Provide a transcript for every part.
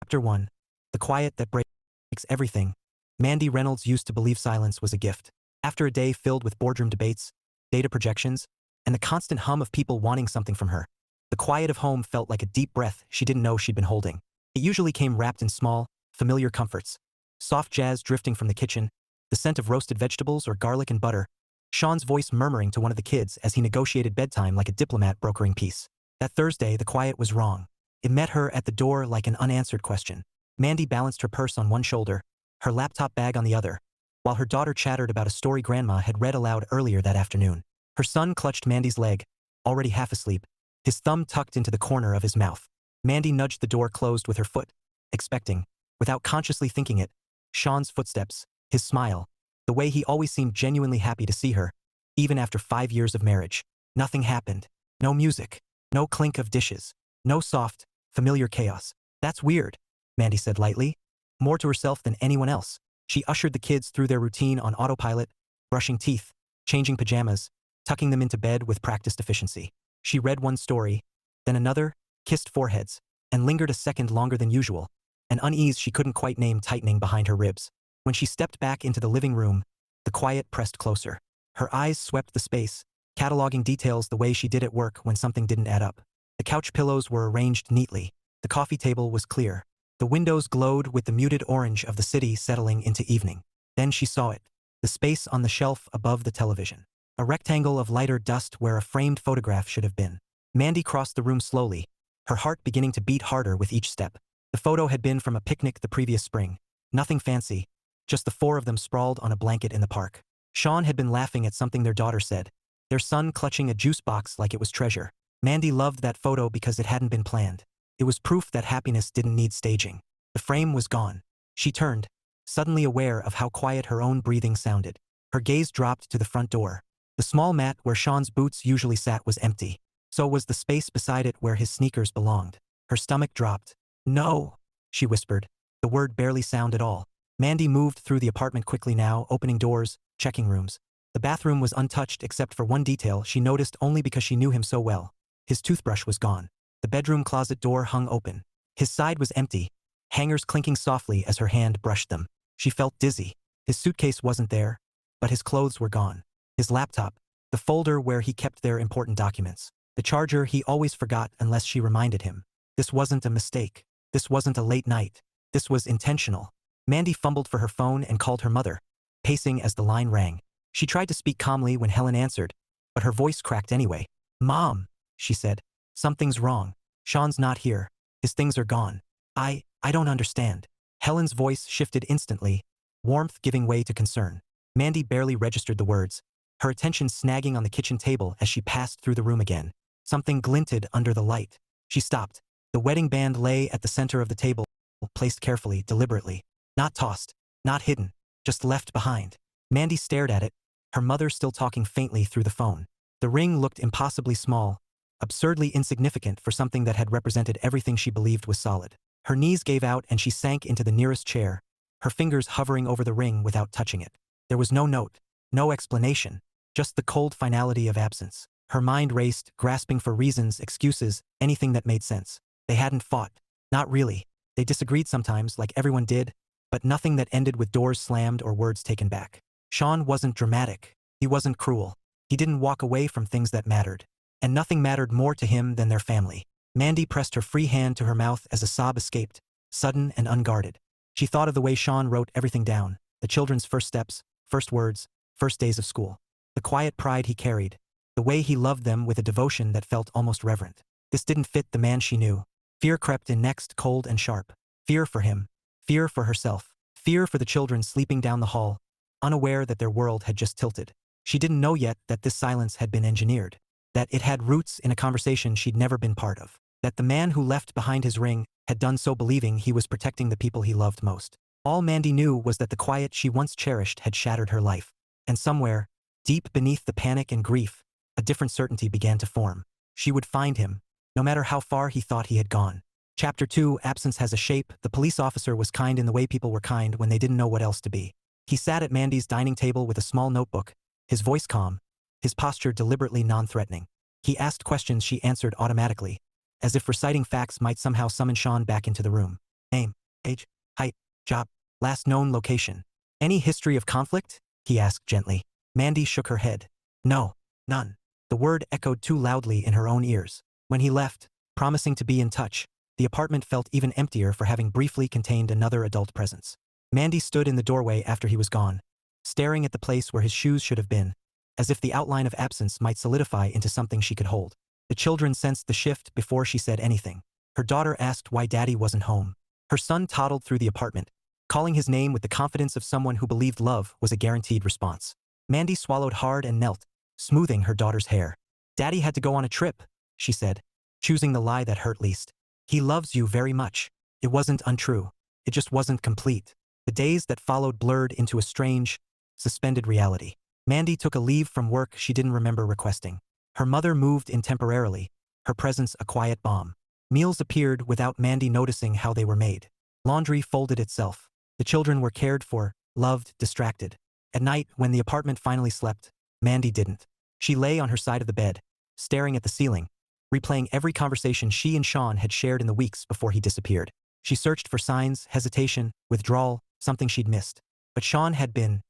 Chapter 1. The quiet that breaks everything. Mandy Reynolds used to believe silence was a gift. After a day filled with boardroom debates, data projections, and the constant hum of people wanting something from her, the quiet of home felt like a deep breath she didn't know she'd been holding. It usually came wrapped in small, familiar comforts. Soft jazz drifting from the kitchen, the scent of roasted vegetables or garlic and butter, Sean's voice murmuring to one of the kids as he negotiated bedtime like a diplomat brokering peace. That Thursday, the quiet was wrong. It met her at the door like an unanswered question. Mandy balanced her purse on one shoulder, her laptop bag on the other, while her daughter chattered about a story Grandma had read aloud earlier that afternoon. Her son clutched Mandy's leg, already half asleep, his thumb tucked into the corner of his mouth. Mandy nudged the door closed with her foot, expecting, without consciously thinking it, Sean's footsteps, his smile, the way he always seemed genuinely happy to see her, even after 5 years of marriage. Nothing happened. No music. No clink of dishes. No soft, familiar chaos. "That's weird," Mandy said lightly, more to herself than anyone else. She ushered the kids through their routine on autopilot, brushing teeth, changing pajamas, tucking them into bed with practiced efficiency. She read one story, then another, kissed foreheads, and lingered a second longer than usual, an unease she couldn't quite name tightening behind her ribs. When she stepped back into the living room, the quiet pressed closer. Her eyes swept the space, cataloging details the way she did at work when something didn't add up. The couch pillows were arranged neatly. The coffee table was clear. The windows glowed with the muted orange of the city settling into evening. Then she saw it. The space on the shelf above the television. A rectangle of lighter dust where a framed photograph should have been. Mandy crossed the room slowly, her heart beginning to beat harder with each step. The photo had been from a picnic the previous spring. Nothing fancy, just the four of them sprawled on a blanket in the park. Sean had been laughing at something their daughter said, their son clutching a juice box like it was treasure. Mandy loved that photo because it hadn't been planned. It was proof that happiness didn't need staging. The frame was gone. She turned, suddenly aware of how quiet her own breathing sounded. Her gaze dropped to the front door. The small mat where Sean's boots usually sat was empty. So was the space beside it where his sneakers belonged. Her stomach dropped. "No," she whispered. The word barely sounded at all. Mandy moved through the apartment quickly now, opening doors, checking rooms. The bathroom was untouched except for one detail she noticed only because she knew him so well. His toothbrush was gone. The bedroom closet door hung open. His side was empty, hangers clinking softly as her hand brushed them. She felt dizzy. His suitcase wasn't there, but his clothes were gone. His laptop, the folder where he kept their important documents, the charger he always forgot unless she reminded him. This wasn't a mistake. This wasn't a late night. This was intentional. Mandy fumbled for her phone and called her mother, pacing as the line rang. She tried to speak calmly when Helen answered, but her voice cracked anyway. "Mom," she said, "something's wrong. Sean's not here. His things are gone. I don't understand." Helen's voice shifted instantly, warmth giving way to concern. Mandy barely registered the words, her attention snagging on the kitchen table as she passed through the room again. Something glinted under the light. She stopped. The wedding band lay at the center of the table, placed carefully, deliberately. Not tossed, not hidden, just left behind. Mandy stared at it, her mother still talking faintly through the phone. The ring looked impossibly small, absurdly insignificant for something that had represented everything she believed was solid. Her knees gave out and she sank into the nearest chair, her fingers hovering over the ring without touching it. There was no note, no explanation, just the cold finality of absence. Her mind raced, grasping for reasons, excuses, anything that made sense. They hadn't fought. Not really. They disagreed sometimes, like everyone did, but nothing that ended with doors slammed or words taken back. Sean wasn't dramatic. He wasn't cruel. He didn't walk away from things that mattered. And nothing mattered more to him than their family. Mandy pressed her free hand to her mouth as a sob escaped, sudden and unguarded. She thought of the way Sean wrote everything down, the children's first steps, first words, first days of school. The quiet pride he carried, the way he loved them with a devotion that felt almost reverent. This didn't fit the man she knew. Fear crept in next, cold and sharp. Fear for him. Fear for herself. Fear for the children sleeping down the hall, unaware that their world had just tilted. She didn't know yet that this silence had been engineered, that it had roots in a conversation she'd never been part of, that the man who left behind his ring had done so believing he was protecting the people he loved most. All Mandy knew was that the quiet she once cherished had shattered her life. And somewhere, deep beneath the panic and grief, a different certainty began to form. She would find him, no matter how far he thought he had gone. Chapter 2, Absence Has a Shape. The police officer was kind in the way people were kind when they didn't know what else to be. He sat at Mandy's dining table with a small notebook, his voice calm, his posture deliberately non-threatening. He asked questions she answered automatically, as if reciting facts might somehow summon Sean back into the room. "Name," Age, height, job, last known location. Any history of conflict? He asked gently. Mandy shook her head. No, none. The word echoed too loudly in her own ears. When he left, promising to be in touch, the apartment felt even emptier for having briefly contained another adult presence. Mandy stood in the doorway after he was gone, staring at the place where his shoes should have been, as if the outline of absence might solidify into something she could hold. The children sensed the shift before she said anything. Her daughter asked why Daddy wasn't home. Her son toddled through the apartment, calling his name with the confidence of someone who believed love was a guaranteed response. Mandy swallowed hard and knelt, smoothing her daughter's hair. Daddy had to go on a trip, she said, choosing the lie that hurt least. He loves you very much. It wasn't untrue. It just wasn't complete. The days that followed blurred into a strange, suspended reality. Mandy took a leave from work she didn't remember requesting. Her mother moved in temporarily, her presence a quiet balm. Meals appeared without Mandy noticing how they were made. Laundry folded itself. The children were cared for, loved, distracted. At night, when the apartment finally slept, Mandy didn't. She lay on her side of the bed, staring at the ceiling, replaying every conversation she and Sean had shared in the weeks before he disappeared. She searched for signs, hesitation, withdrawal, something she'd missed. But Sean had been,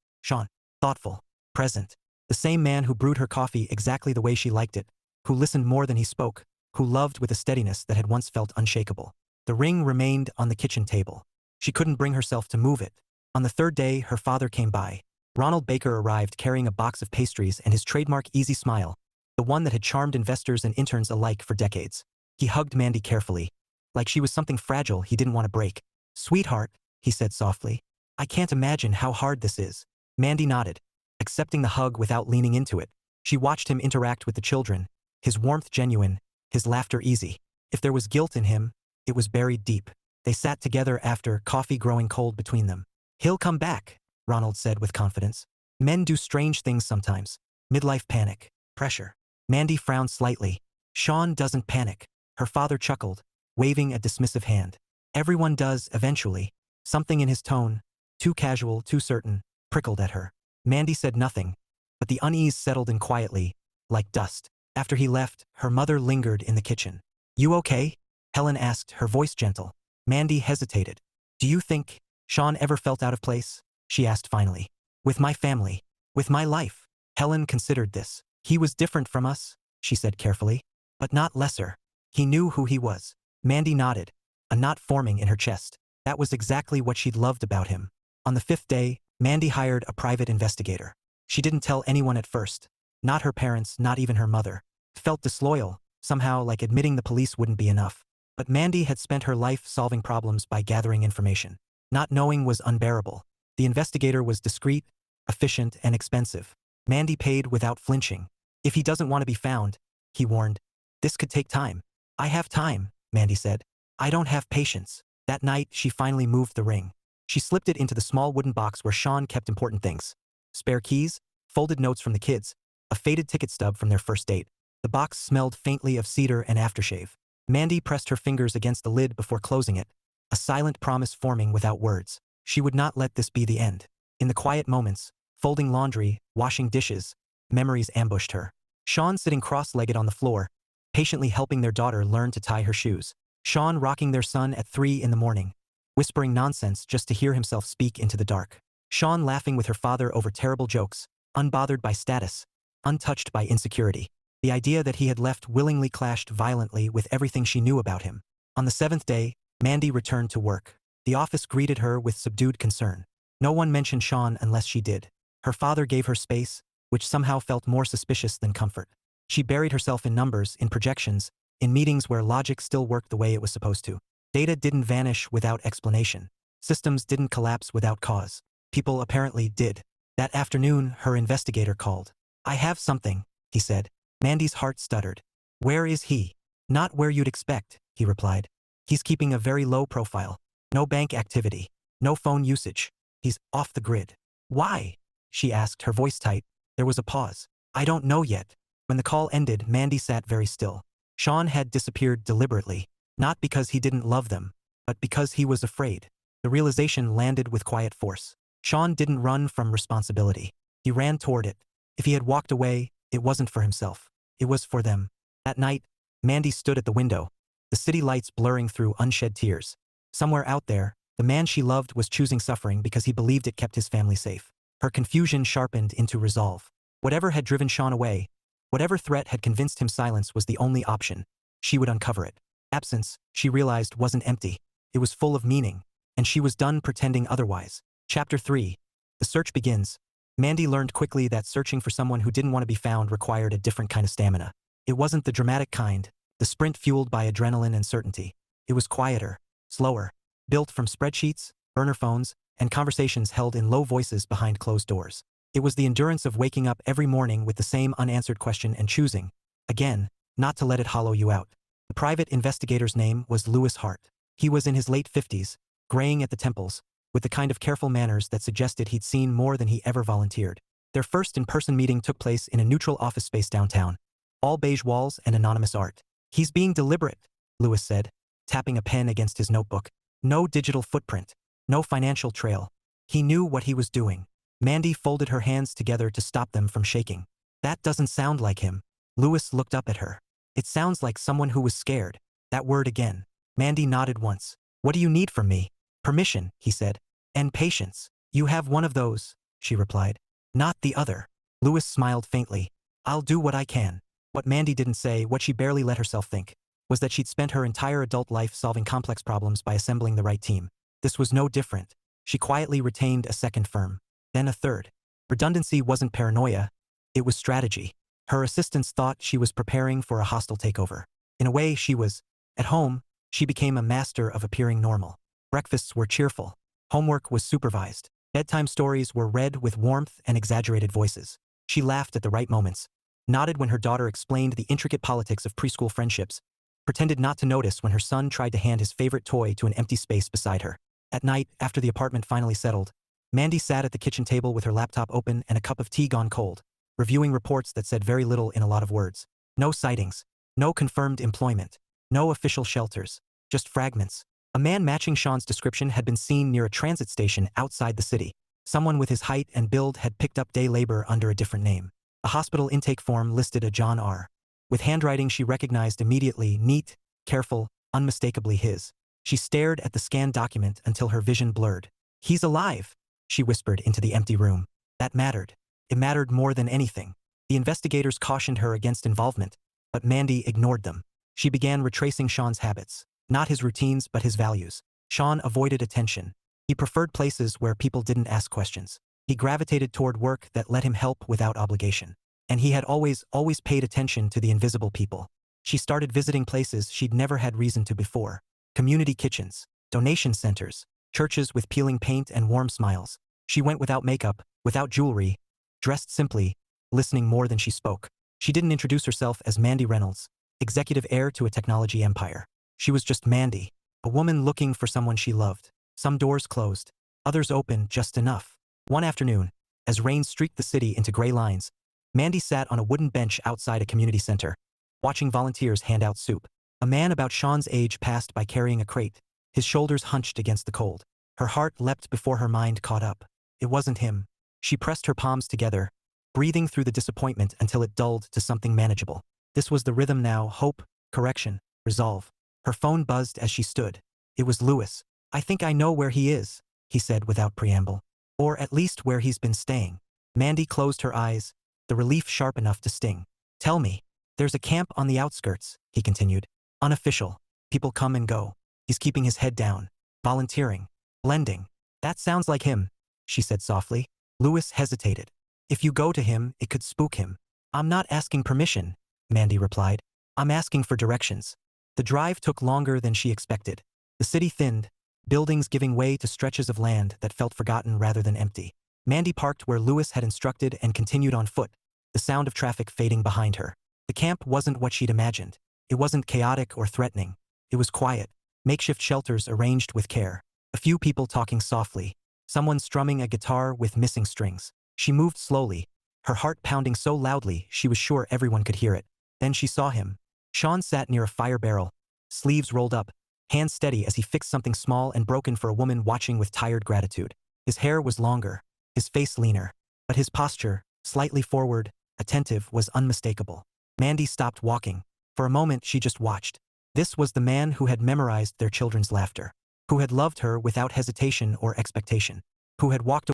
thoughtful, present. The same man who brewed her coffee exactly the way she liked it, who listened more than he spoke, who loved with a steadiness that had once felt unshakable. The ring remained on the kitchen table. She couldn't bring herself to move it. On the third day, her father came by. Ronald Baker arrived carrying a box of pastries and his trademark easy smile, the one that had charmed investors and interns alike for decades. He hugged Mandy carefully, like she was something fragile he didn't want to break. "Sweetheart," he said softly, "I can't imagine how hard this is." Mandy nodded, accepting the hug without leaning into it. She watched him interact with the children, his warmth genuine, his laughter easy. If there was guilt in him, it was buried deep. They sat together after, coffee growing cold between them. "He'll come back," Ronald said with confidence. "Men do strange things sometimes. Midlife panic, pressure." Mandy frowned slightly. "Sean doesn't panic." Her father chuckled, waving a dismissive hand. "Everyone does, eventually." Something in his tone, too casual, too certain, prickled at her. Mandy said nothing, but the unease settled in quietly, like dust. After he left, her mother lingered in the kitchen. "You okay?" Helen asked, her voice gentle. Mandy hesitated. "Do you think Sean ever felt out of place?" she asked finally. "With my family. With my life." Helen considered this. "He was different from us," she said carefully, "but not lesser. He knew who he was." Mandy nodded, a knot forming in her chest. That was exactly what she'd loved about him. On the fifth day, Mandy hired a private investigator. She didn't tell anyone at first. Not her parents, not even her mother. It felt disloyal, somehow like admitting the police wouldn't be enough. But Mandy had spent her life solving problems by gathering information. Not knowing was unbearable. The investigator was discreet, efficient, and expensive. Mandy paid without flinching. "If he doesn't want to be found," he warned, "this could take time." "I have time," Mandy said. "I don't have patience." That night, she finally moved the ring. She slipped it into the small wooden box where Sean kept important things. Spare keys, folded notes from the kids, a faded ticket stub from their first date. The box smelled faintly of cedar and aftershave. Mandy pressed her fingers against the lid before closing it, a silent promise forming without words. She would not let this be the end. In the quiet moments, folding laundry, washing dishes, memories ambushed her. Sean sitting cross-legged on the floor, patiently helping their daughter learn to tie her shoes. Sean rocking their son at 3 in the morning, whispering nonsense just to hear himself speak into the dark. Sean laughing with her father over terrible jokes, unbothered by status, untouched by insecurity. The idea that he had left willingly clashed violently with everything she knew about him. On the 7th day, Mandy returned to work. The office greeted her with subdued concern. No one mentioned Sean unless she did. Her father gave her space, which somehow felt more suspicious than comfort. She buried herself in numbers, in projections, in meetings where logic still worked the way it was supposed to. Data didn't vanish without explanation. Systems didn't collapse without cause. People apparently did. That afternoon, her investigator called. "I have something," he said. Mandy's heart stuttered. "Where is he?" "Not where you'd expect," he replied. "He's keeping a very low profile. No bank activity. No phone usage. He's off the grid." "Why?" she asked, her voice tight. There was a pause. "I don't know yet." When the call ended, Mandy sat very still. Sean had disappeared deliberately, not because he didn't love them, but because he was afraid. The realization landed with quiet force. Sean didn't run from responsibility. He ran toward it. If he had walked away, it wasn't for himself. It was for them. That night, Mandy stood at the window, the city lights blurring through unshed tears. Somewhere out there, The man she loved was choosing suffering because he believed it kept his family safe. Her confusion sharpened into resolve. Whatever had driven Sean away, whatever threat had convinced him silence was the only option, she would uncover it. Absence, she realized, wasn't empty. It was full of meaning, and she was done pretending otherwise. Chapter 3. The search begins. Mandy learned quickly that searching for someone who didn't want to be found required a different kind of stamina. It wasn't the dramatic kind, the sprint fueled by adrenaline and certainty. It was quieter, slower, built from spreadsheets, burner phones, and conversations held in low voices behind closed doors. It was the endurance of waking up every morning with the same unanswered question and choosing, again, not to let it hollow you out. The private investigator's name was Louis Hart. He was in his late 50s, graying at the temples, with the kind of careful manners that suggested he'd seen more than he ever volunteered. Their first in-person meeting took place in a neutral office space downtown. All beige walls and anonymous art. "He's being deliberate," Louis said, tapping a pen against his notebook. "No digital footprint. No financial trail. He knew what he was doing." Mandy folded her hands together to stop them from shaking. "That doesn't sound like him." Louis looked up at her. "It sounds like someone who was scared." That word again. Mandy nodded once. "What do you need from me?" "Permission," he said. "And patience." "You have one of those," she replied. "Not the other." Louis smiled faintly. "I'll do what I can." What Mandy didn't say, what she barely let herself think, was that she'd spent her entire adult life solving complex problems by assembling the right team. This was no different. She quietly retained a second firm, then a third. Redundancy wasn't paranoia, it was strategy. Her assistants thought she was preparing for a hostile takeover. In a way, she was. At home, she became a master of appearing normal. Breakfasts were cheerful. Homework was supervised. Bedtime stories were read with warmth and exaggerated voices. She laughed at the right moments, nodded when her daughter explained the intricate politics of preschool friendships, pretended not to notice when her son tried to hand his favorite toy to an empty space beside her. At night, after the apartment finally settled, Mandy sat at the kitchen table with her laptop open and a cup of tea gone cold, reviewing reports that said very little in a lot of words. No sightings, no confirmed employment, no official shelters, just fragments. A man matching Sean's description had been seen near a transit station outside the city. Someone with his height and build had picked up day labor under a different name. A hospital intake form listed a John R. With handwriting she recognized immediately, neat, careful, unmistakably his. She stared at the scanned document until her vision blurred. "He's alive," she whispered into the empty room. That mattered. It mattered more than anything. The investigators cautioned her against involvement, but Mandy ignored them. She began retracing Sean's habits. Not his routines, but his values. Sean avoided attention. He preferred places where people didn't ask questions. He gravitated toward work that let him help without obligation. And he had always paid attention to the invisible people. She started visiting places she'd never had reason to before. Community kitchens, donation centers, churches with peeling paint and warm smiles. She went without makeup, without jewelry, dressed simply, listening more than she spoke. She didn't introduce herself as Mandy Reynolds, executive heir to a technology empire. She was just Mandy, a woman looking for someone she loved. Some doors closed, others opened just enough. One afternoon, as rain streaked the city into gray lines, Mandy sat on a wooden bench outside a community center, watching volunteers hand out soup. A man about Sean's age passed by carrying a crate, his shoulders hunched against the cold. Her heart leapt before her mind caught up. It wasn't him. She pressed her palms together, breathing through the disappointment until it dulled to something manageable. This was the rhythm now: hope, correction, resolve. Her phone buzzed as she stood. It was Louis. "I think I know where he is," he said without preamble. "Or at least where he's been staying." Mandy closed her eyes, the relief sharp enough to sting. "Tell me." "There's a camp on the outskirts," he continued. "Unofficial. People come and go. He's keeping his head down. Volunteering. Blending." "That sounds like him," she said softly. Louis hesitated. "If you go to him, it could spook him." "I'm not asking permission," Mandy replied. "I'm asking for directions." The drive took longer than she expected. The city thinned, buildings giving way to stretches of land that felt forgotten rather than empty. Mandy parked where Louis had instructed and continued on foot, the sound of traffic fading behind her. The camp wasn't what she'd imagined. It wasn't chaotic or threatening. It was quiet, makeshift shelters arranged with care. A few people talking softly, someone strumming a guitar with missing strings. She moved slowly, her heart pounding so loudly she was sure everyone could hear it. Then she saw him. Sean sat near a fire barrel, sleeves rolled up, hands steady as he fixed something small and broken for a woman watching with tired gratitude. His hair was longer, his face leaner, but his posture, slightly forward, attentive, was unmistakable. Mandy stopped walking. For a moment she just watched. This was the man who had memorized their children's laughter. who had loved her without hesitation or expectation, who had walked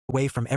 away from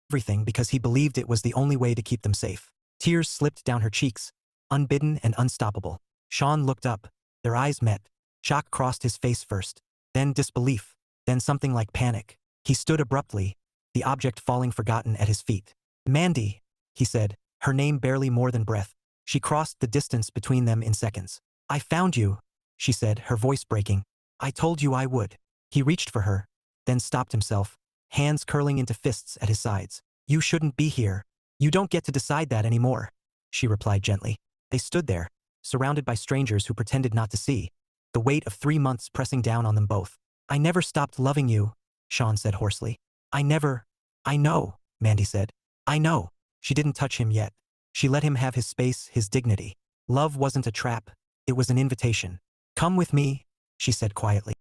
everything because he believed it was the only way to keep them safe. Tears slipped down her cheeks, unbidden and unstoppable. Sean looked up. Their eyes met. Shock crossed his face first, then disbelief, then something like panic. He stood abruptly, the object falling forgotten at his feet. Mandy, he said, her name barely more than breath. She crossed the distance between them in seconds. I found you, she said, her voice breaking. I told you I would. He reached for her, then stopped himself, hands curling into fists at his sides. You shouldn't be here. You don't get to decide that anymore, she replied gently. They stood there, surrounded by strangers who pretended not to see, the weight of 3 months pressing down on them both. I never stopped loving you, Sean said hoarsely. I know, Mandy said. I know. She didn't touch him yet. She let him have his space, his dignity. Love wasn't a trap. It was an invitation. Come with me, she said quietly.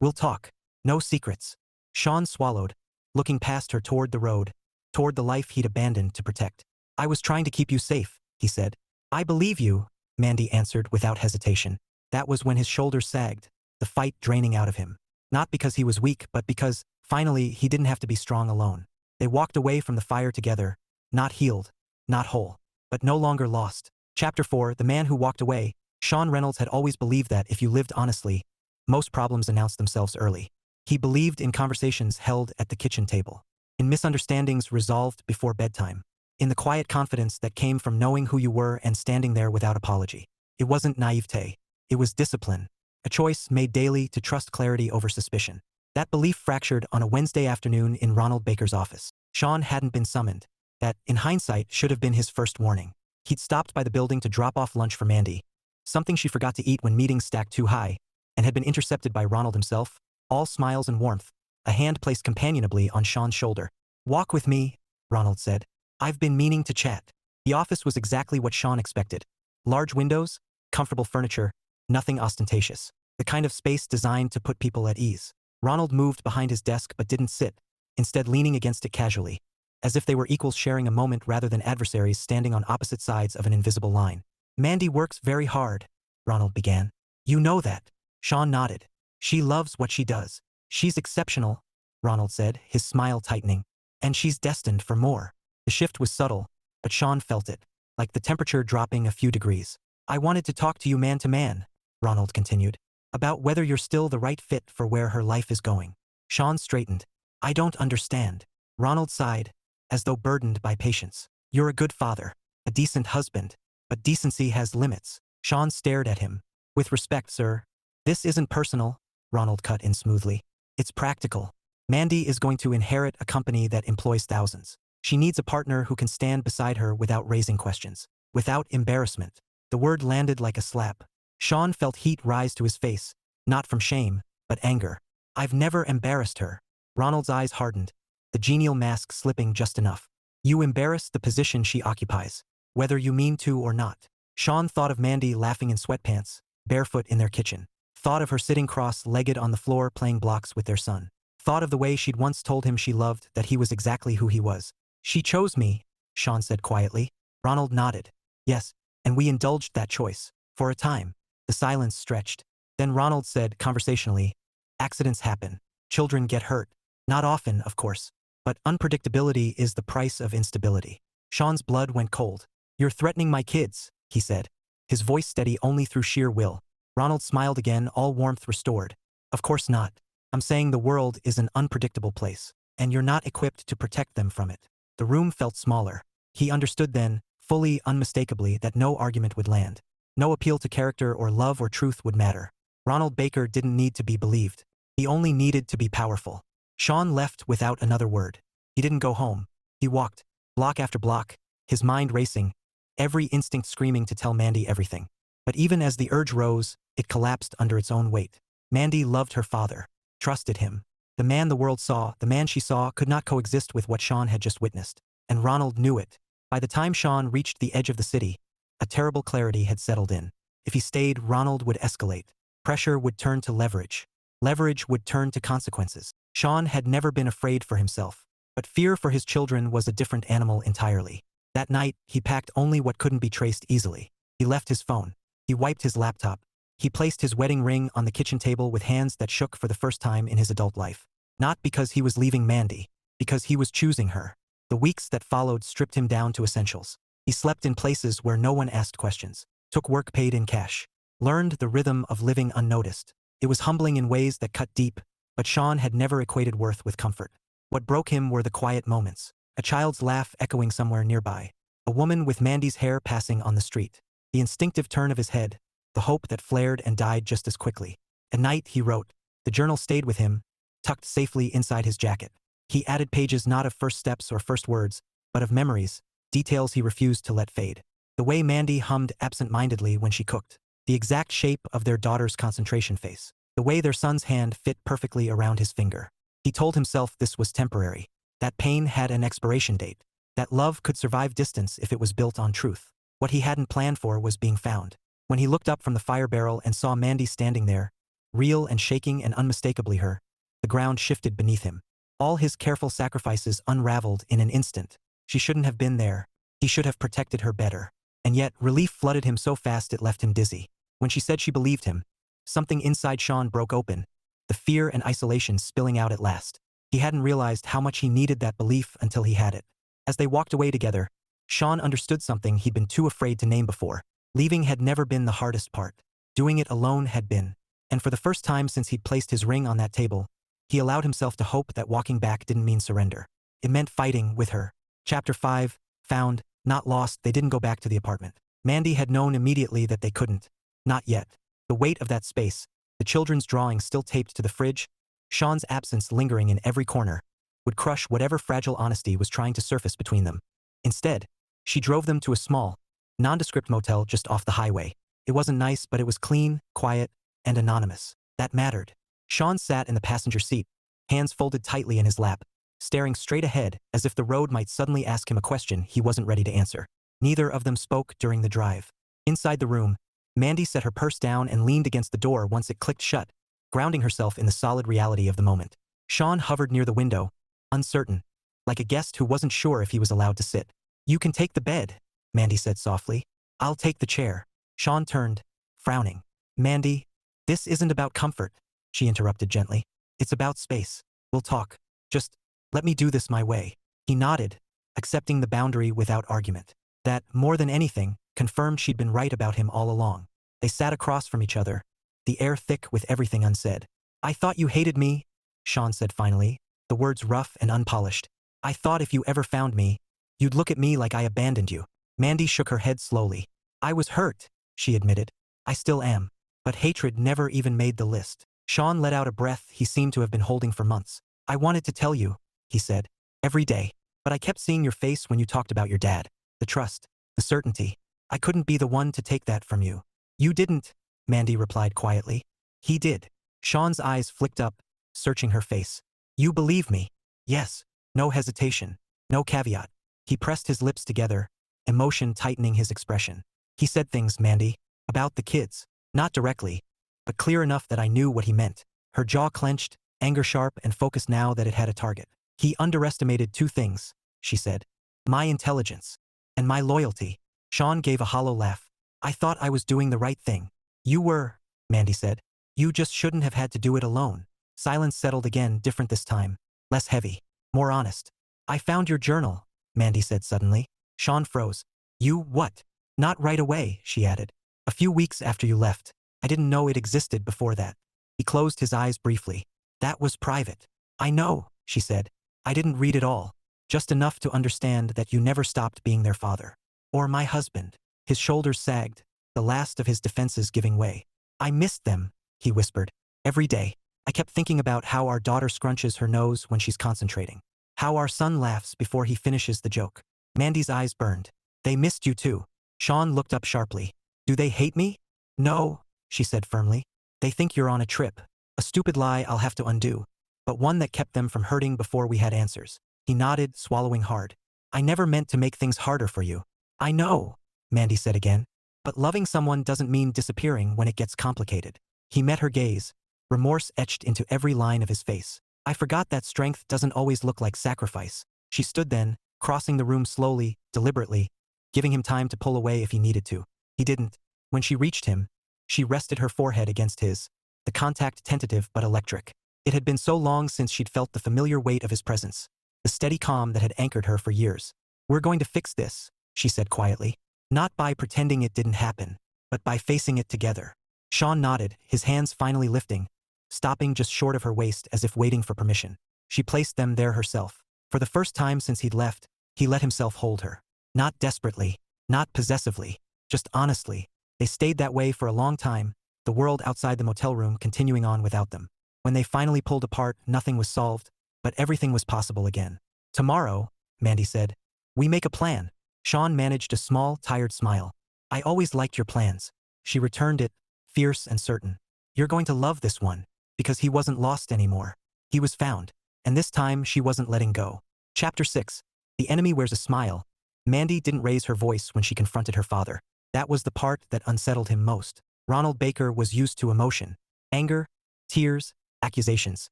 We'll talk. No secrets. Sean swallowed, looking past her toward the road, toward the life he'd abandoned to protect. I was trying to keep you safe, he said. I believe you, Mandy answered without hesitation. That was when his shoulders sagged, the fight draining out of him. Not because he was weak, but because, finally, he didn't have to be strong alone. They walked away from the fire together, not healed, not whole, but no longer lost. Chapter 4, The Man Who Walked Away. Sean Reynolds had always believed that if you lived honestly, most problems announced themselves early. He believed in conversations held at the kitchen table, in misunderstandings resolved before bedtime, in the quiet confidence that came from knowing who you were and standing there without apology. It wasn't naivete. It was discipline, a choice made daily to trust clarity over suspicion. That belief fractured on a Wednesday afternoon in Ronald Baker's office. Sean hadn't been summoned. That, in hindsight, should have been his first warning. He'd stopped by the building to drop off lunch for Mandy, something she forgot to eat when meetings stacked too high, and had been intercepted by Ronald himself, all smiles and warmth, a hand placed companionably on Sean's shoulder. Walk with me, Ronald said. I've been meaning to chat. The office was exactly what Sean expected. Large windows, comfortable furniture, nothing ostentatious. The kind of space designed to put people at ease. Ronald moved behind his desk but didn't sit, instead leaning against it casually, as if they were equals sharing a moment rather than adversaries standing on opposite sides of an invisible line. Mandy works very hard, Ronald began. You know that. Sean nodded. She loves what she does. She's exceptional, Ronald said, his smile tightening. And she's destined for more. The shift was subtle, but Sean felt it, like the temperature dropping a few degrees. I wanted to talk to you man to man, Ronald continued, about whether you're still the right fit for where her life is going. Sean straightened. I don't understand. Ronald sighed, as though burdened by patience. You're a good father, a decent husband, but decency has limits. Sean stared at him. With respect, sir. This isn't personal, Ronald cut in smoothly. It's practical. Mandy is going to inherit a company that employs thousands. She needs a partner who can stand beside her without raising questions, without embarrassment. The word landed like a slap. Sean felt heat rise to his face, not from shame, but anger. I've never embarrassed her. Ronald's eyes hardened, the genial mask slipping just enough. You embarrass the position she occupies, whether you mean to or not. Sean thought of Mandy laughing in sweatpants, barefoot in their kitchen. Thought of her sitting cross-legged on the floor playing blocks with their son. Thought of the way she'd once told him she loved, that he was exactly who he was. She chose me, Sean said quietly. Ronald nodded. Yes, and we indulged that choice. For a time. The silence stretched. Then Ronald said conversationally, accidents happen. Children get hurt. Not often, of course. But unpredictability is the price of instability. Sean's blood went cold. You're threatening my kids, he said, his voice steady only through sheer will. Ronald smiled again, all warmth restored. Of course not. I'm saying the world is an unpredictable place, and you're not equipped to protect them from it. The room felt smaller. He understood then, fully, unmistakably, that no argument would land. No appeal to character or love or truth would matter. Ronald Baker didn't need to be believed. He only needed to be powerful. Sean left without another word. He didn't go home. He walked, block after block, his mind racing, every instinct screaming to tell Mandy everything. But even as the urge rose, it collapsed under its own weight. Mandy loved her father, trusted him. The man the world saw, the man she saw, could not coexist with what Sean had just witnessed. And Ronald knew it. By the time Sean reached the edge of the city, a terrible clarity had settled in. If he stayed, Ronald would escalate. Pressure would turn to leverage. Leverage would turn to consequences. Sean had never been afraid for himself, but fear for his children was a different animal entirely. That night, he packed only what couldn't be traced easily. He left his phone. He wiped his laptop, He placed his wedding ring on the kitchen table with hands that shook for the first time in his adult life. Not because he was leaving Mandy, because he was choosing her. The weeks that followed stripped him down to essentials. He slept in places where no one asked questions, took work paid in cash, learned the rhythm of living unnoticed. It was humbling in ways that cut deep, but Sean had never equated worth with comfort. What broke him were the quiet moments. A child's laugh echoing somewhere nearby. A woman with Mandy's hair passing on the street. The instinctive turn of his head. The hope that flared and died just as quickly. At night, he wrote. The journal stayed with him, tucked safely inside his jacket. He added pages not of first steps or first words, but of memories, details he refused to let fade. The way Mandy hummed absent-mindedly when she cooked. The exact shape of their daughter's concentration face. The way their son's hand fit perfectly around his finger. He told himself this was temporary. That pain had an expiration date. That love could survive distance if it was built on truth. What he hadn't planned for was being found. When he looked up from the fire barrel and saw Mandy standing there, real and shaking and unmistakably her, the ground shifted beneath him. All his careful sacrifices unraveled in an instant. She shouldn't have been there. He should have protected her better. And yet, relief flooded him so fast it left him dizzy. When she said she believed him, something inside Sean broke open, the fear and isolation spilling out at last. He hadn't realized how much he needed that belief until he had it. As they walked away together, Sean understood something he'd been too afraid to name before. Leaving had never been the hardest part. Doing it alone had been. And for the first time since he'd placed his ring on that table, he allowed himself to hope that walking back didn't mean surrender. It meant fighting with her. Chapter 5, found, not lost. They didn't go back to the apartment. Mandy had known immediately that they couldn't. Not yet. The weight of that space, the children's drawings still taped to the fridge, Sean's absence lingering in every corner, would crush whatever fragile honesty was trying to surface between them. Instead, she drove them to a small, nondescript motel just off the highway. It wasn't nice, but it was clean, quiet, and anonymous. That mattered. Sean sat in the passenger seat, hands folded tightly in his lap, staring straight ahead as if the road might suddenly ask him a question he wasn't ready to answer. Neither of them spoke during the drive. Inside the room, Mandy set her purse down and leaned against the door once it clicked shut, grounding herself in the solid reality of the moment. Sean hovered near the window, uncertain, like a guest who wasn't sure if he was allowed to sit. You can take the bed, Mandy said softly. I'll take the chair. Sean turned, frowning. Mandy, this isn't about comfort, she interrupted gently. It's about space. We'll talk. Just let me do this my way. He nodded, accepting the boundary without argument. That, more than anything, confirmed she'd been right about him all along. They sat across from each other, the air thick with everything unsaid. I thought you hated me, Sean said finally, the words rough and unpolished. I thought if you ever found me, you'd look at me like I abandoned you. Mandy shook her head slowly. I was hurt, she admitted. I still am. But hatred never even made the list. Sean let out a breath he seemed to have been holding for months. I wanted to tell you, he said, every day. But I kept seeing your face when you talked about your dad. The trust, the certainty. I couldn't be the one to take that from you. You didn't, Mandy replied quietly. He did. Sean's eyes flicked up, searching her face. You believe me? Yes. No hesitation. No caveat. He pressed his lips together, emotion tightening his expression. He said things, Mandy, about the kids. Not directly, but clear enough that I knew what he meant. Her jaw clenched, anger sharp and focused now that it had a target. He underestimated two things, she said. My intelligence. And my loyalty. Sean gave a hollow laugh. I thought I was doing the right thing. You were, Mandy said. You just shouldn't have had to do it alone. Silence settled again, different this time. Less heavy. More honest. I found your journal, Mandy said suddenly. Sean froze. You what? Not right away, she added. A few weeks after you left. I didn't know it existed before that. He closed his eyes briefly. That was private. I know, she said. I didn't read it all. Just enough to understand that you never stopped being their father. Or my husband. His shoulders sagged, the last of his defenses giving way. I missed them, he whispered. Every day. I kept thinking about how our daughter scrunches her nose when she's concentrating. How our son laughs before he finishes the joke. Mandy's eyes burned. They missed you too. Sean looked up sharply. Do they hate me? No, she said firmly. They think you're on a trip. A stupid lie I'll have to undo. But one that kept them from hurting before we had answers. He nodded, swallowing hard. I never meant to make things harder for you. I know, Mandy said again. But loving someone doesn't mean disappearing when it gets complicated. He met her gaze, remorse etched into every line of his face. I forgot that strength doesn't always look like sacrifice. She stood then, crossing the room slowly, deliberately, giving him time to pull away if he needed to. He didn't. When she reached him, She rested her forehead against his, the contact tentative but electric. It had been so long since she'd felt the familiar weight of his presence, the steady calm that had anchored her for years. "We're going to fix this," she said quietly. "Not by pretending it didn't happen, but by facing it together." Sean nodded, his hands finally lifting, stopping just short of her waist as if waiting for permission. She placed them there herself. For the first time since he'd left, he let himself hold her. Not desperately, not possessively, just honestly. They stayed that way for a long time, the world outside the motel room continuing on without them. When they finally pulled apart, nothing was solved, but everything was possible again. "Tomorrow," Mandy said, "we make a plan." Sean managed a small, tired smile. "I always liked your plans." She returned it, fierce and certain. "You're going to love this one." Because he wasn't lost anymore. He was found. And this time she wasn't letting go. Chapter 6. The enemy wears a smile. Mandy didn't raise her voice when she confronted her father. That was the part that unsettled him most. Ronald Baker was used to emotion. Anger, tears, accusations.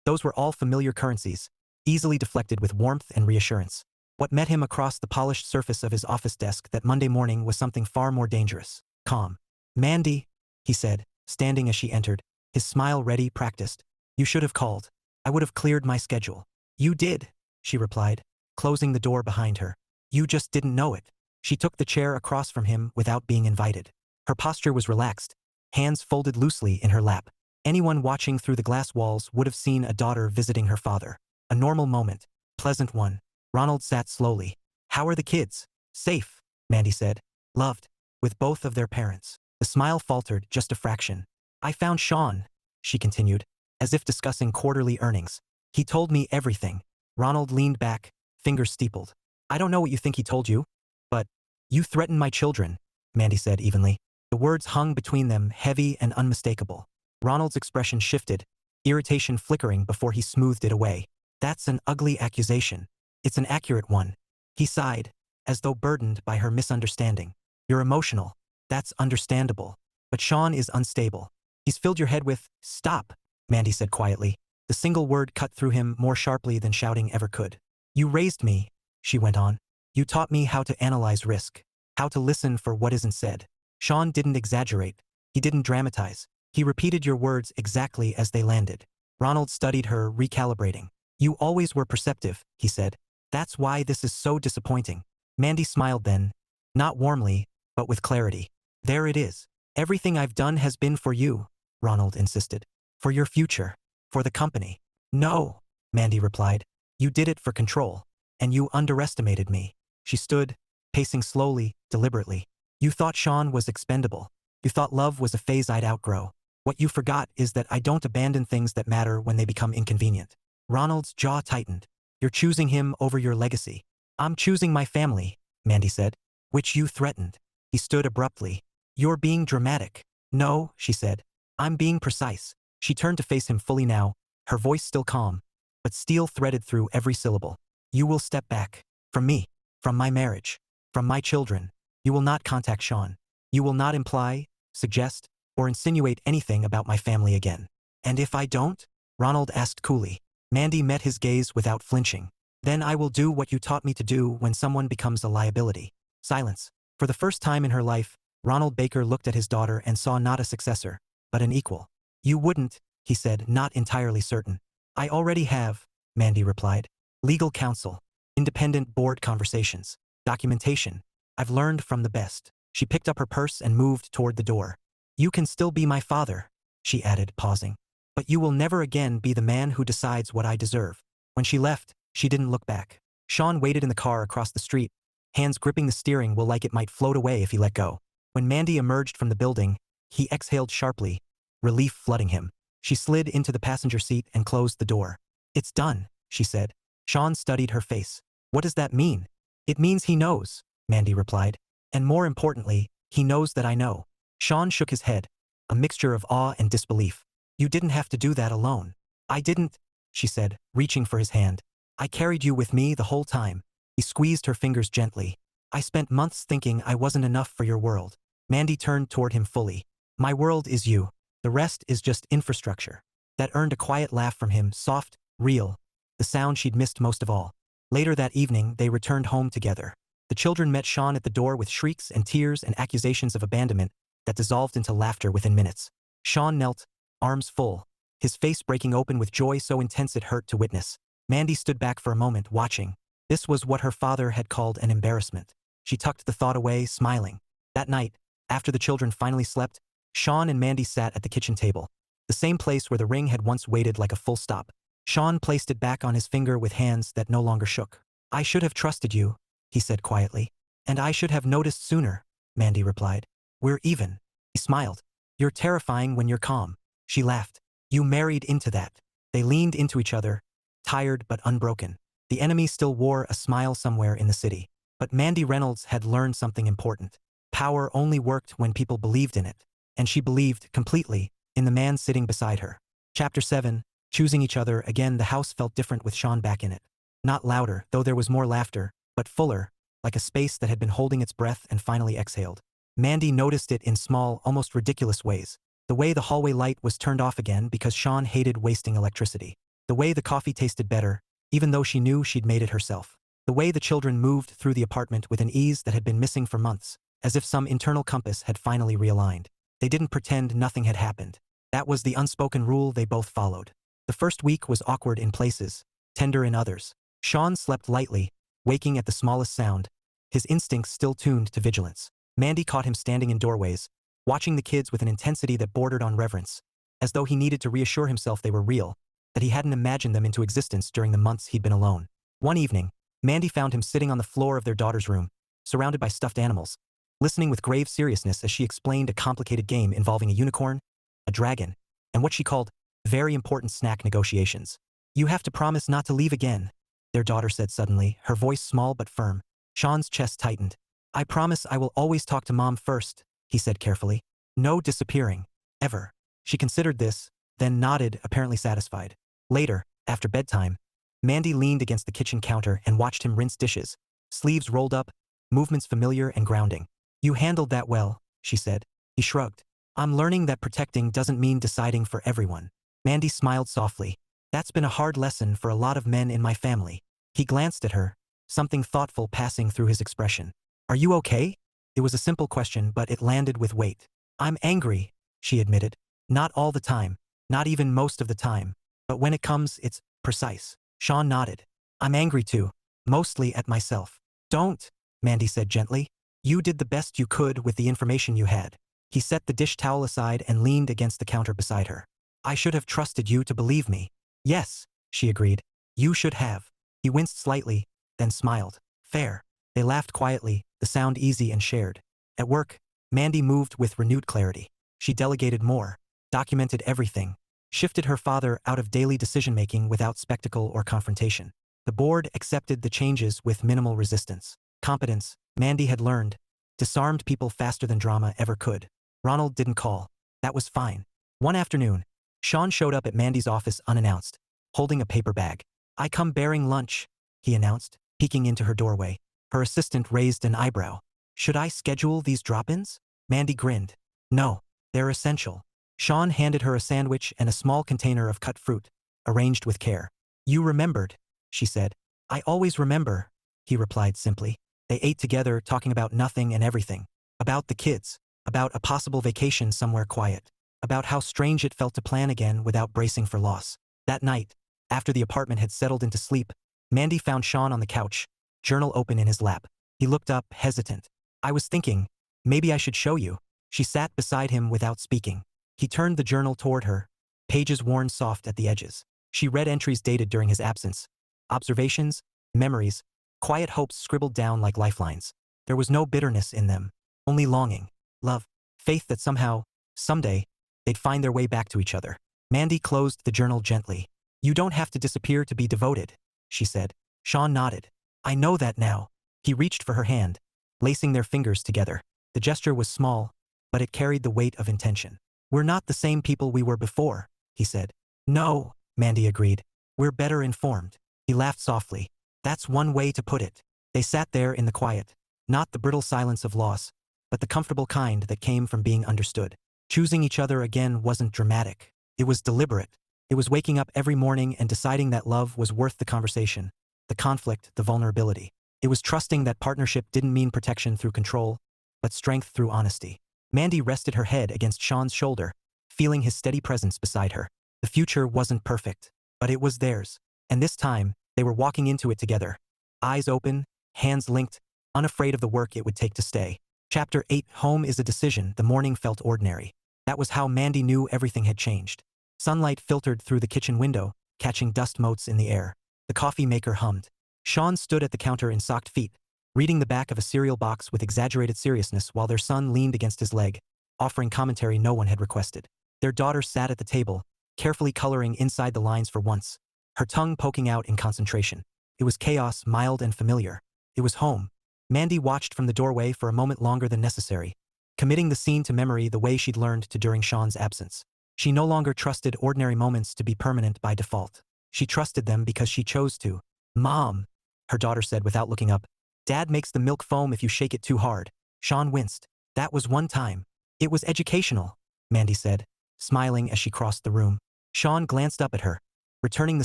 Those were all familiar currencies, easily deflected with warmth and reassurance. What met him across the polished surface of his office desk that Monday morning was something far more dangerous. Calm. "Mandy," he said, standing as she entered, his smile ready, practiced. "You should have called. I would have cleared my schedule." "You did," she replied, closing the door behind her. "You just didn't know it." She took the chair across from him without being invited. Her posture was relaxed, hands folded loosely in her lap. Anyone watching through the glass walls would have seen a daughter visiting her father. A normal moment, pleasant one. Ronald sat slowly. "How are the kids?" "Safe," Mandy said. "Loved. With both of their parents." The smile faltered just a fraction. "I found Sean," she continued, as if discussing quarterly earnings. "He told me everything." Ronald leaned back, fingers steepled. "I don't know what you think he told you, but you threatened my children," Mandy said evenly. The words hung between them, heavy and unmistakable. Ronald's expression shifted, irritation flickering before he smoothed it away. "That's an ugly accusation. It's an accurate one." He sighed, as though burdened by her misunderstanding. "You're emotional. That's understandable. But Sean is unstable. He's filled your head with—" "Stop," Mandy said quietly. The single word cut through him more sharply than shouting ever could. "You raised me," she went on. "You taught me how to analyze risk, how to listen for what isn't said." Sean didn't exaggerate. He didn't dramatize. He repeated your words exactly as they landed. Ronald studied her, recalibrating. "You always were perceptive," he said. "That's why this is so disappointing." Mandy smiled then, not warmly, but with clarity. "There it is. Everything I've done has been for you," Ronald insisted. "For your future. For the company." "No," Mandy replied. "You did it for control. And you underestimated me." She stood, pacing slowly, deliberately. "You thought Sean was expendable. You thought love was a phase I'd outgrow. What you forgot is that I don't abandon things that matter when they become inconvenient." Ronald's jaw tightened. "You're choosing him over your legacy." "I'm choosing my family," Mandy said. "Which you threatened." He stood abruptly. "You're being dramatic." "No," she said. "I'm being precise." She turned to face him fully now, her voice still calm, but steel threaded through every syllable. "You will step back. From me. From my marriage. From my children. You will not contact Sean. You will not imply, suggest, or insinuate anything about my family again." "And if I don't?" Ronald asked coolly. Mandy met his gaze without flinching. "Then I will do what you taught me to do when someone becomes a liability." Silence. For the first time in her life, Ronald Baker looked at his daughter and saw not a successor, but an equal. "You wouldn't," he said, not entirely certain. "I already have," Mandy replied. "Legal counsel. Independent board conversations. Documentation. I've learned from the best." She picked up her purse and moved toward the door. "You can still be my father," she added, pausing. "But you will never again be the man who decides what I deserve." When she left, she didn't look back. Sean waited in the car across the street, hands gripping the steering wheel like it might float away if he let go. When Mandy emerged from the building, he exhaled sharply, relief flooding him. She slid into the passenger seat and closed the door. "It's done," she said. Sean studied her face. "What does that mean?" "It means he knows," Mandy replied. "And more importantly, he knows that I know." Sean shook his head, a mixture of awe and disbelief. "You didn't have to do that alone." "I didn't," she said, reaching for his hand. "I carried you with me the whole time." He squeezed her fingers gently. "I spent months thinking I wasn't enough for your world." Mandy turned toward him fully. "My world is you. The rest is just infrastructure." That earned a quiet laugh from him, soft, real, the sound she'd missed most of all. Later that evening, they returned home together. The children met Sean at the door with shrieks and tears and accusations of abandonment, that dissolved into laughter within minutes. Sean knelt, arms full, his face breaking open with joy so intense it hurt to witness. Mandy stood back for a moment, watching. This was what her father had called an embarrassment. She tucked the thought away, smiling. That night, after the children finally slept, Sean and Mandy sat at the kitchen table, the same place where the ring had once waited like a full stop. Sean placed it back on his finger with hands that no longer shook. "I should have trusted you," he said quietly. "And I should have noticed sooner," Mandy replied. "We're even." He smiled. "You're terrifying when you're calm." She laughed. "You married into that." They leaned into each other, tired but unbroken. The enemy still wore a smile somewhere in the city. But Mandy Reynolds had learned something important. Power only worked when people believed in it. And she believed, completely, in the man sitting beside her. Chapter 7. Choosing each other again. The house felt different with Sean back in it. Not louder, though there was more laughter, but fuller, like a space that had been holding its breath and finally exhaled. Mandy noticed it in small, almost ridiculous ways. The way the hallway light was turned off again because Sean hated wasting electricity. The way the coffee tasted better, even though she knew she'd made it herself. The way the children moved through the apartment with an ease that had been missing for months, as if some internal compass had finally realigned. They didn't pretend nothing had happened. That was the unspoken rule they both followed. The first week was awkward in places, tender in others. Sean slept lightly, waking at the smallest sound, his instincts still tuned to vigilance. Mandy caught him standing in doorways, watching the kids with an intensity that bordered on reverence, as though he needed to reassure himself they were real, that he hadn't imagined them into existence during the months he'd been alone. One evening, Mandy found him sitting on the floor of their daughter's room, surrounded by stuffed animals, listening with grave seriousness as she explained a complicated game involving a unicorn, a dragon, and what she called very important snack negotiations. "You have to promise not to leave again," their daughter said suddenly, her voice small but firm. Sean's chest tightened. "I promise I will always talk to Mom first," he said carefully. "No disappearing. Ever." She considered this, then nodded, apparently satisfied. Later, after bedtime, Mandy leaned against the kitchen counter and watched him rinse dishes, sleeves rolled up, movements familiar and grounding. "You handled that well," she said. He shrugged. "I'm learning that protecting doesn't mean deciding for everyone." Mandy smiled softly. "That's been a hard lesson for a lot of men in my family." He glanced at her, something thoughtful passing through his expression. "Are you okay?" It was a simple question, but it landed with weight. "I'm angry," she admitted. "Not all the time, not even most of the time. But when it comes, it's precise." Sean nodded. "I'm angry too, mostly at myself." "Don't," Mandy said gently. "You did the best you could with the information you had." He set the dish towel aside and leaned against the counter beside her. "I should have trusted you to believe me." "Yes," she agreed. "You should have." He winced slightly, then smiled. "Fair." They laughed quietly, the sound easy and shared. At work, Mandy moved with renewed clarity. She delegated more, documented everything, shifted her father out of daily decision-making without spectacle or confrontation. The board accepted the changes with minimal resistance. Competence, Mandy had learned, disarmed people faster than drama ever could. Ronald didn't call. That was fine. One afternoon, Sean showed up at Mandy's office unannounced, holding a paper bag. "I come bearing lunch," he announced, peeking into her doorway. Her assistant raised an eyebrow. "Should I schedule these drop-ins?" Mandy grinned. "No, they're essential." Sean handed her a sandwich and a small container of cut fruit, arranged with care. "You remembered," she said. "I always remember," he replied simply. They ate together, talking about nothing and everything. About the kids, about a possible vacation somewhere quiet, about how strange it felt to plan again without bracing for loss. That night, after the apartment had settled into sleep, Mandy found Sean on the couch, journal open in his lap. He looked up, hesitant. "I was thinking, maybe I should show you." She sat beside him without speaking. He turned the journal toward her, pages worn soft at the edges. She read entries dated during his absence. Observations, memories, quiet hopes scribbled down like lifelines. There was no bitterness in them, only longing, love, faith that somehow, someday, they'd find their way back to each other. Mandy closed the journal gently. "You don't have to disappear to be devoted," she said. Sean nodded. "I know that now." He reached for her hand, lacing their fingers together. The gesture was small, but it carried the weight of intention. "We're not the same people we were before," he said. "No," Mandy agreed. "We're better informed." He laughed softly. "That's one way to put it." They sat there in the quiet, not the brittle silence of loss, but the comfortable kind that came from being understood. Choosing each other again wasn't dramatic. It was deliberate. It was waking up every morning and deciding that love was worth the conversation, the conflict, the vulnerability. It was trusting that partnership didn't mean protection through control, but strength through honesty. Mandy rested her head against Sean's shoulder, feeling his steady presence beside her. The future wasn't perfect, but it was theirs. And this time, they were walking into it together. Eyes open, hands linked, unafraid of the work it would take to stay. Chapter 8, Home is a Decision. The morning felt ordinary. That was how Mandy knew everything had changed. Sunlight filtered through the kitchen window, catching dust motes in the air. The coffee maker hummed. Sean stood at the counter in socked feet, reading the back of a cereal box with exaggerated seriousness while their son leaned against his leg, offering commentary no one had requested. Their daughter sat at the table, carefully coloring inside the lines for once, her tongue poking out in concentration. It was chaos, mild and familiar. It was home. Mandy watched from the doorway for a moment longer than necessary, committing the scene to memory the way she'd learned to during Sean's absence. She no longer trusted ordinary moments to be permanent by default. She trusted them because she chose to. "Mom," her daughter said without looking up. "Dad makes the milk foam if you shake it too hard." Sean winced. "That was one time. It was educational," Mandy said, smiling as she crossed the room. Sean glanced up at her, returning the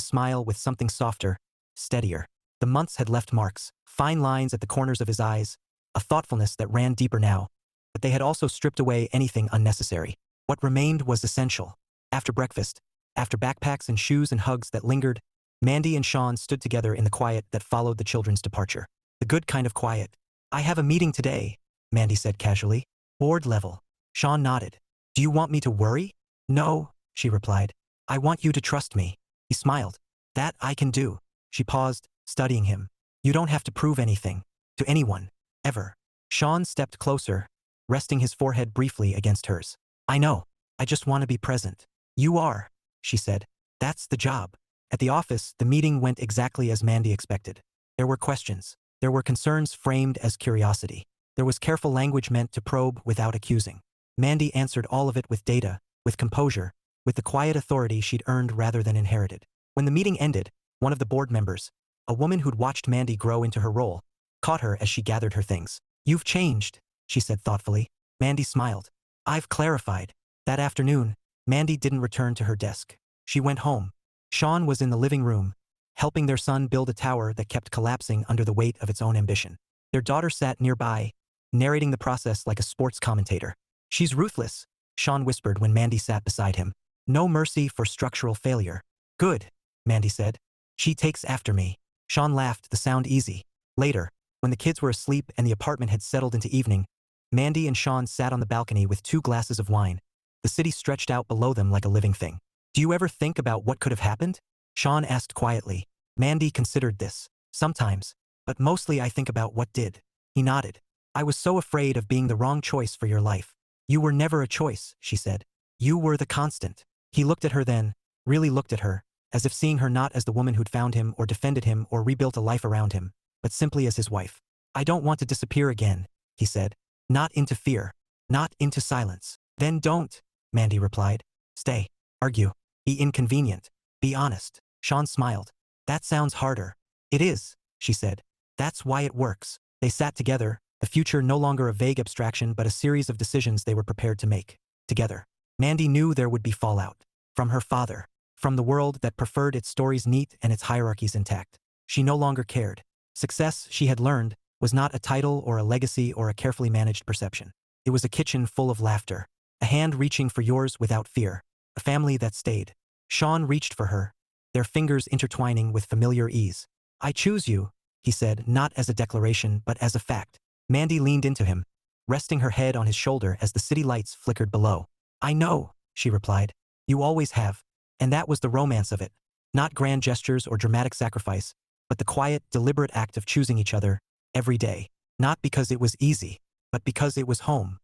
smile with something softer, steadier. The months had left marks, fine lines at the corners of his eyes, a thoughtfulness that ran deeper now, but they had also stripped away anything unnecessary. What remained was essential. After breakfast, after backpacks and shoes and hugs that lingered, Mandy and Sean stood together in the quiet that followed the children's departure. The good kind of quiet. "I have a meeting today," Mandy said casually. "Board level." Sean nodded. "Do you want me to worry?" "No," she replied. "I want you to trust me." He smiled. "That I can do." She paused, studying him. "You don't have to prove anything. To anyone. Ever." Sean stepped closer, resting his forehead briefly against hers. "I know. I just want to be present." "You are," she said. "That's the job." At the office, the meeting went exactly as Mandy expected. There were questions. There were concerns framed as curiosity. There was careful language meant to probe without accusing. Mandy answered all of it with data, with composure, with the quiet authority she'd earned rather than inherited. When the meeting ended, one of the board members, a woman who'd watched Mandy grow into her role, caught her as she gathered her things. "You've changed," she said thoughtfully. Mandy smiled. "I've clarified." That afternoon, Mandy didn't return to her desk. She went home. Sean was in the living room, helping their son build a tower that kept collapsing under the weight of its own ambition. Their daughter sat nearby, narrating the process like a sports commentator. "She's ruthless," Sean whispered when Mandy sat beside him. "No mercy for structural failure." "Good," Mandy said. "She takes after me." Sean laughed, the sound easy. Later, when the kids were asleep and the apartment had settled into evening, Mandy and Sean sat on the balcony with 2 glasses of wine. The city stretched out below them like a living thing. "Do you ever think about what could have happened?" Sean asked quietly. Mandy considered this. "Sometimes, but mostly I think about what did." He nodded. "I was so afraid of being the wrong choice for your life." "You were never a choice," she said. "You were the constant." He looked at her then, really looked at her, as if seeing her not as the woman who'd found him or defended him or rebuilt a life around him, but simply as his wife. "I don't want to disappear again," he said. "Not into fear. Not into silence." "Then don't," Mandy replied. "Stay. Argue. Be inconvenient. Be honest." Sean smiled. "That sounds harder." "It is," she said. "That's why it works." They sat together, the future no longer a vague abstraction but a series of decisions they were prepared to make. Together. Mandy knew there would be fallout. From her father. From the world that preferred its stories neat and its hierarchies intact. She no longer cared. Success, she had learned, was not a title or a legacy or a carefully managed perception. It was a kitchen full of laughter. A hand reaching for yours without fear. A family that stayed. Sean reached for her, their fingers intertwining with familiar ease. "I choose you," he said, not as a declaration but as a fact. Mandy leaned into him, resting her head on his shoulder as the city lights flickered below. "I know," she replied. "You always have." And that was the romance of it. Not grand gestures or dramatic sacrifice, but the quiet, deliberate act of choosing each other, every day. Not because it was easy, but because it was home.